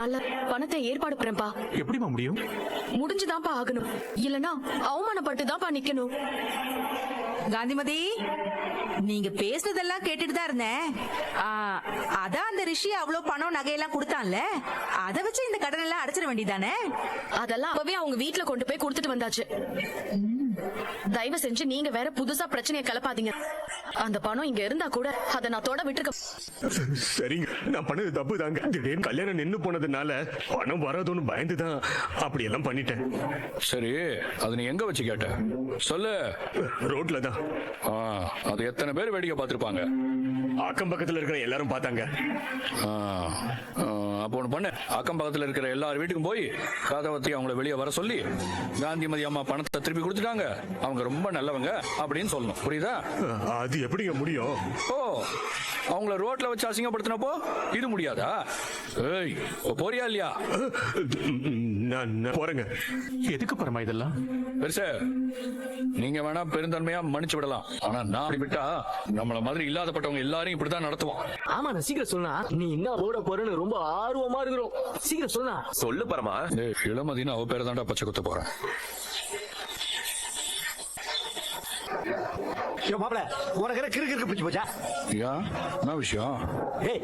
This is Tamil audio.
நல்ல பணத்தை ஏற்பாடு பண்றேன்ப்பா. எப்படிமா முடியும்? முடிஞ்சுதான்ப்பா ஆகணும், இல்லனா அவமானப்பட்டுதான்ப்பா நிக்கணும். காந்திமதி, நீங்க பேசுனதெல்லாம் கேட்டுட்டு தான் இருந்தேன். அதான் அந்த ரிஷி அவ்வளவு பணம் நகையெல்லாம் கொடுத்தான்ல, அதை வச்சு இந்த கடன் எல்லாம் அடைச்சிட வேண்டியதானே? அதெல்லாம் அப்பவே அவங்க வீட்டுல கொண்டு போய் கொடுத்துட்டு வந்தாச்சு. தயவு செஞ்சு நீங்க வேற புதுசா பிரச்சனையை கிளப்பாதீங்க. அந்த பணம் இங்க இருந்தா கூட அதை நான் தொட விட்டுருக்க. சரிங்க, நான் பண்ணது தப்பு தாங்க. திடீர்னு கல்யாணம் நின்னு போனதுனால பணம் வராதுன்னு பயந்துதான் அப்படி எல்லாம் பண்ணிட்டேன். சரி, அது நீ எங்க வச்சு கேட்ட சொல்லு. ரோட்ல தான். அது எத்தனை பேர் வேடிக்கை பார்த்திருப்பாங்க? அக்கம் பக்கத்துல இருக்கிற எல்லாரும் பார்த்தாங்க. அப்போ ஒண்ணு பண்ணு, அக்கம் பக்கத்துல இருக்கிற எல்லார் வீட்டுக்கும் போய் கதவத்தி அவங்கள வெளியே வர சொல்லி, காந்திமதி அம்மா பணத்தை திருப்பி கொடுத்துட்டாங்க, அவங்க ரொம்ப நல்லவங்க அப்படின்னு சொல்லணும். புரியுதா? அது எப்படிங்க முடியும்? ஓ, அவங்கள ரோட்ல வச்சு அசிங்கப்படுத்தினப்போ இது முடியாதா? ஏய், போறியா இல்லையா? நான் போறேங்க. எதுக்கு பரமா இதெல்லாம்? பெருசு, நீங்க வேணா பெருந்தன்மையா மன்னிச்சு விடலாம், ஆனா நான் அப்படி விட்டா நம்மள மாதிரி இல்லாதப்பட்டவங்க எல்லாரையும் இப்படிதான் நடத்துவோம். ஆமா, நான் சீக்கிரம் சொன்னா நீ என்ன போட போறேன்னு ரொம்ப ஆர்வமா இருக்கிறோம். சீக்கிரம் சொன்னா. சொல்லு பரமா. இளமதினு அவ பேரை தாண்டா பச்சை குத்த போறேன். மாப்பிள, உனக்கு கிறுக்கு பிடிச்சு போச்சா? ஏன், என்ன விஷயம்? ஏய்,